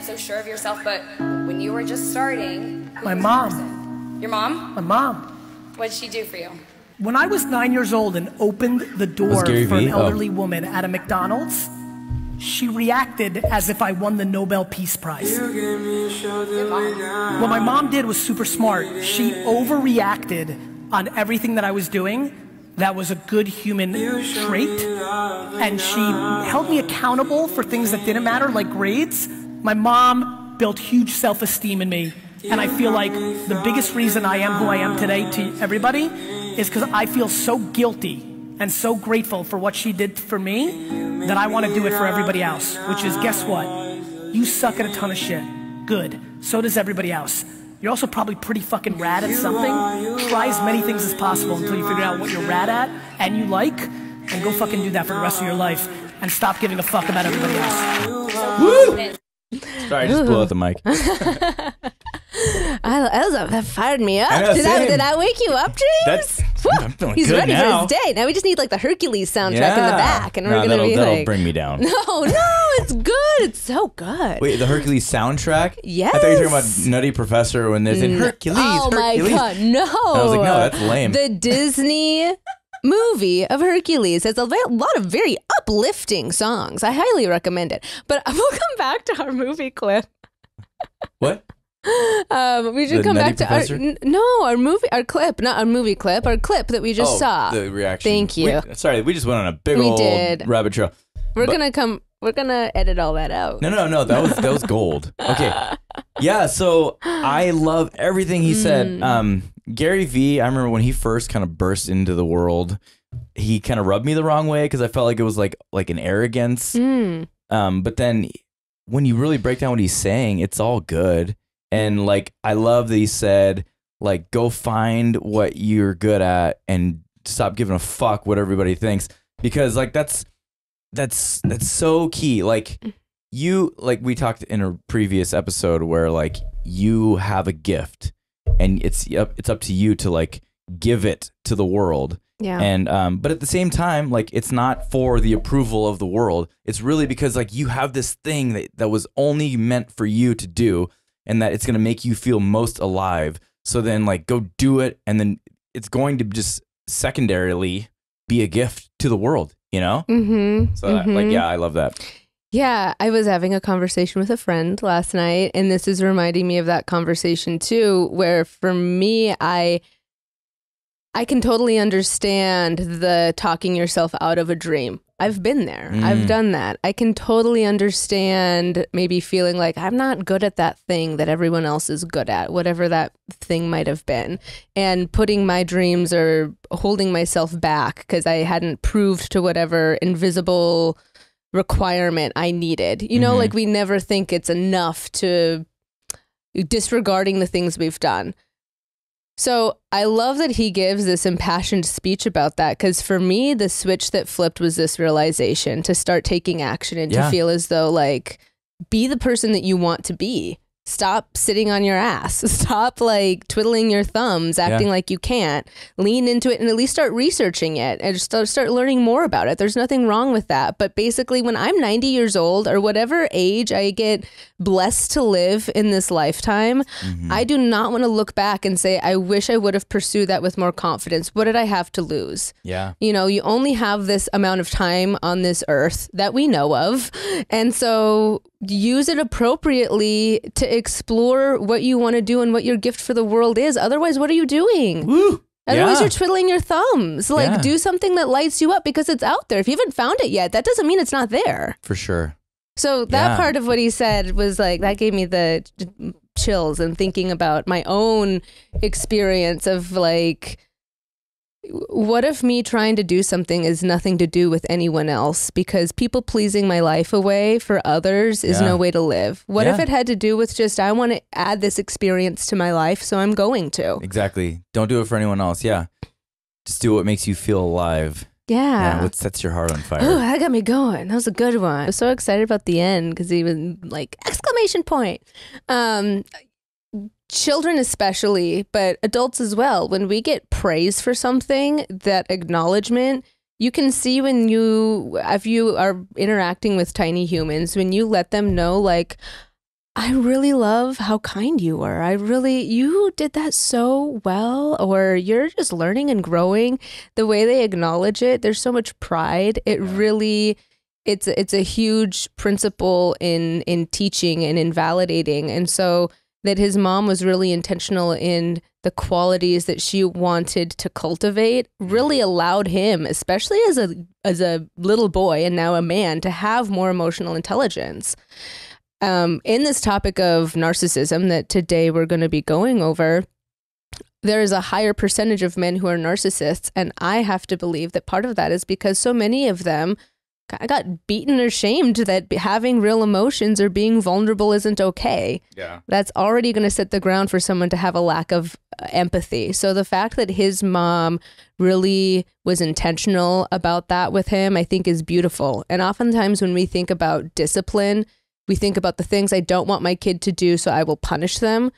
So sure of yourself, but when you were just starting, My mom. Your mom? My mom. What did she do for you? When I was 9 years old and opened the door for an elderly woman at a McDonald's, she reacted as if I won the Nobel Peace Prize. What my mom did was super smart. She overreacted on everything that I was doing. That was a good human trait. And she held me accountable for things that didn't matter, like grades. My mom built huge self-esteem in me. And I feel like the biggest reason I am who I am today to everybody is because I feel so guilty and so grateful for what she did for me that I want to do it for everybody else. Which is, guess what? You suck at a ton of shit. Good. So does everybody else. You're also probably pretty fucking rad at something. Try as many things as possible until you figure out what you're rad at and you like, and go fucking do that for the rest of your life and stop giving a fuck about everybody else. Woo! Sorry, I just blew out the mic. That fired me up. Did that wake you up, James? I'm feeling He's good ready now. for his day. Now we just need like the Hercules soundtrack in the back, and we're gonna be that'll like, bring me down. No, it's good. It's so good. Wait, the Hercules soundtrack? Yes. I thought you were talking about Nutty Professor when there's in Hercules. Oh Hercules. my god, no! I was like, no, that's lame. The Disney movie of Hercules has a lot of very uplifting songs. I highly recommend it. But we'll come back to our movie clip. What? We should come back to our clip, not our movie clip, our clip that we just saw. The reaction. Thank you. We just went on a big old rabbit trail. We're gonna edit all that out. No, that was gold. Okay. Yeah, so I love everything he said. Gary V, I remember when he first kind of burst into the world, he kind of rubbed me the wrong way because I felt like it was like an arrogance. But then when you really break down what he's saying, it's all good. And like, I love that he said, like, go find what you're good at and stop giving a fuck what everybody thinks, because like that's so key. Like we talked in a previous episode where like you have a gift and it's up to you to like give it to the world. Yeah. And but at the same time, like, it's not for the approval of the world. It's really because like you have this thing that was only meant for you to do, and that it's going to make you feel most alive. So then like go do it, and then it's going to just secondarily be a gift to the world, you know? So like, yeah, I love that. Yeah, I was having a conversation with a friend last night, and this is reminding me of that conversation too, where for me, I can totally understand the talking yourself out of a dream. I've been there. I've done that. I can totally understand maybe feeling like I'm not good at that thing that everyone else is good at, whatever that thing might have been, and putting my dreams or holding myself back because I hadn't proved to whatever invisible requirement I needed. You know, like we never think it's enough, to disregarding the things we've done. So I love that he gives this impassioned speech about that, because for me, the switch that flipped was this realization to start taking action and to feel as though like, be the person that you want to be. Stop sitting on your ass. Stop like twiddling your thumbs, acting like you can't. Lean into it and at least start researching it and just start learning more about it. There's nothing wrong with that. But basically, when I'm 90 years old or whatever age I get blessed to live in this lifetime, I do not want to look back and say, I wish I would have pursued that with more confidence. What did I have to lose? Yeah. You know, you only have this amount of time on this earth that we know of. And so use it appropriately to explore what you want to do and what your gift for the world is. Otherwise, what are you doing? Woo. Otherwise, you're twiddling your thumbs. Like, do something that lights you up because it's out there. If you haven't found it yet, that doesn't mean it's not there. For sure. So that part of what he said was like, that gave me the chills, and thinking about my own experience of like, what if me trying to do something is nothing to do with anyone else, because people pleasing my life away for others is no way to live. What if it had to do with just, I want to add this experience to my life, so I'm going to. Exactly. Don't do it for anyone else. Yeah. Just do what makes you feel alive. Yeah. What sets your heart on fire. Oh, that got me going. That was a good one. I was so excited about the end because he was like, exclamation point. Children especially, but adults as well. When we get praise for something, that acknowledgement, you can see if you are interacting with tiny humans, when you let them know like, I really love how kind you were. You did that so well, or you're just learning and growing. The way they acknowledge it, there's so much pride. It really, it's a huge principle in teaching and in validating. And so that his mom was really intentional in the qualities that she wanted to cultivate really allowed him, especially as a little boy and now a man, to have more emotional intelligence. In this topic of narcissism that today we're going to be going over, there is a higher percentage of men who are narcissists. And I have to believe that part of that is because so many of them got beaten or shamed that having real emotions or being vulnerable isn't okay. Yeah. That's already going to set the ground for someone to have a lack of empathy. So the fact that his mom really was intentional about that with him, I think is beautiful. And oftentimes when we think about discipline, we think about the things I don't want my kid to do, so I will punish them.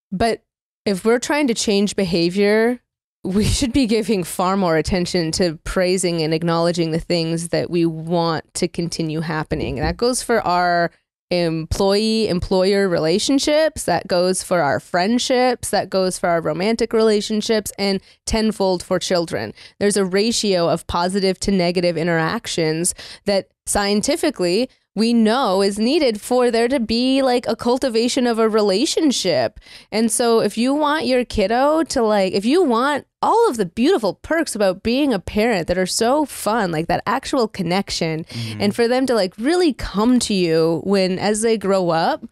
But if we're trying to change behavior, we should be giving far more attention to praising and acknowledging the things that we want to continue happening. That goes for our employee-employer relationships. That goes for our friendships. That goes for our romantic relationships, and tenfold for children. There's a ratio of positive to negative interactions that scientifically we know is needed for there to be like a cultivation of a relationship. And so if you want your kiddo to if you want all of the beautiful perks about being a parent that are so fun, like that actual connection, and for them to really come to you as they grow up,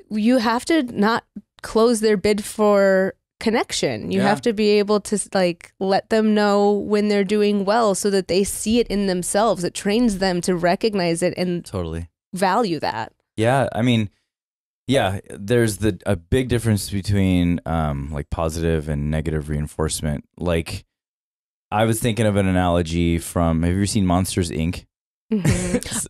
you have to not close their bid for connection. You have to be able to let them know when they're doing well so that they see it in themselves. It trains them to recognize it and totally value that. Yeah. I mean, yeah, there's a big difference between positive and negative reinforcement. Like, I was thinking of an analogy from, have you ever seen Monsters, Inc.?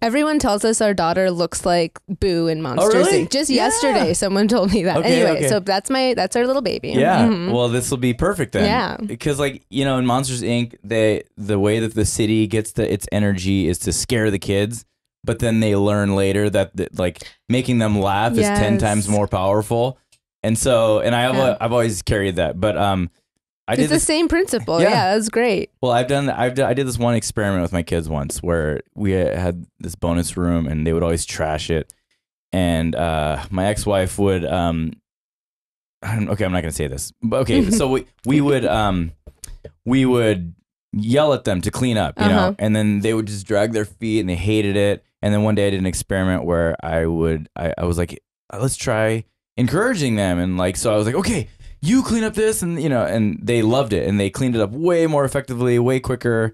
Everyone tells us our daughter looks like Boo in Monsters Inc. Just yesterday, someone told me that. Okay. So that's our little baby. Yeah. Well, this will be perfect then. Yeah. Because in Monsters Inc., the way that the city gets its energy is to scare the kids, but then they learn later that making them laugh is 10 times more powerful. And so, I've always carried that, but it's the same principle. Yeah, that's great. Well, I did this one experiment with my kids once where we had this bonus room and they would always trash it. And my ex-wife would, I'm not going to say this, but okay. So we would yell at them to clean up, you know, and then they would just drag their feet and they hated it. And then one day I did an experiment where I was like, let's try encouraging them. And so I was like, okay, you clean up this, and and they loved it, and they cleaned it up way more effectively, way quicker,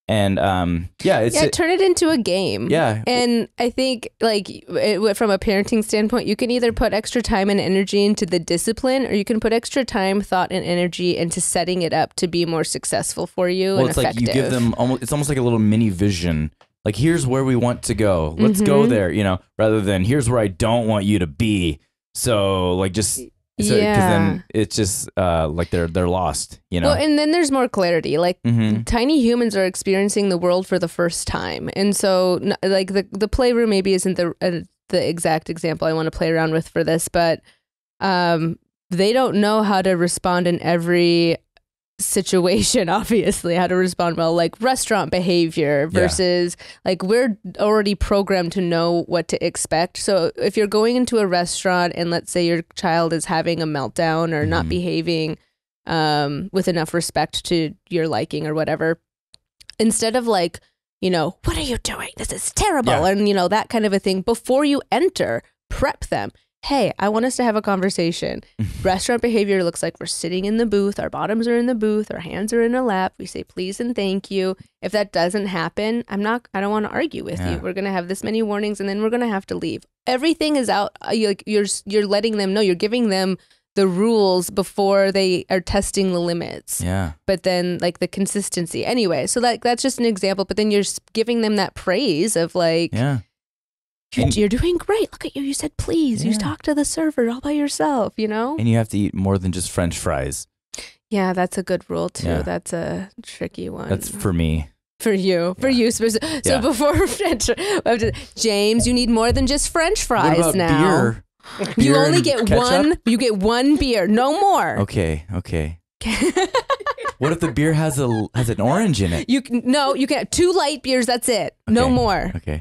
and turn it into a game. Yeah, and I think from a parenting standpoint, you can either put extra time and energy into the discipline, or you can put extra time, thought, and energy into setting it up to be more successful for you. Well, and it's effective. You give them it's almost like a little mini vision. Like, here's where we want to go. Let's go there. Rather than here's where I don't want you to be. So just. Because then it's just they're lost, Well, and then there's more clarity. Tiny humans are experiencing the world for the first time, and so the playroom maybe isn't the exact example I want to play around with for this, but they don't know how to respond in every situation, obviously, how to respond well, like restaurant behavior versus we're already programmed to know what to expect. So if you're going into a restaurant and let's say your child is having a meltdown or not behaving with enough respect to your liking or whatever, instead of what are you doing? This is terrible. And that kind of a thing, before you enter, prep them. Hey, I want us to have a conversation. Restaurant behavior looks like we're sitting in the booth. Our bottoms are in the booth. Our hands are in a lap. We say please and thank you. If that doesn't happen, I don't want to argue with you. We're going to have this many warnings and then we're going to have to leave. Everything is out. You're letting them know. You're giving them the rules before they are testing the limits. Yeah. But then the consistency. Anyway, so that's just an example. But then you're giving them that praise of you're doing great. Look at you. You said please. You talked to the server all by yourself, And you have to eat more than just French fries. Yeah, that's a good rule too. Yeah. That's a tricky one. That's for me. For you. So before French, James, you need more than just French fries what about now. Beer? You Beer only and get ketchup? one. You get one beer, no more. Okay. What if the beer has an orange in it? You can have 2 light beers. That's it. No more. Okay.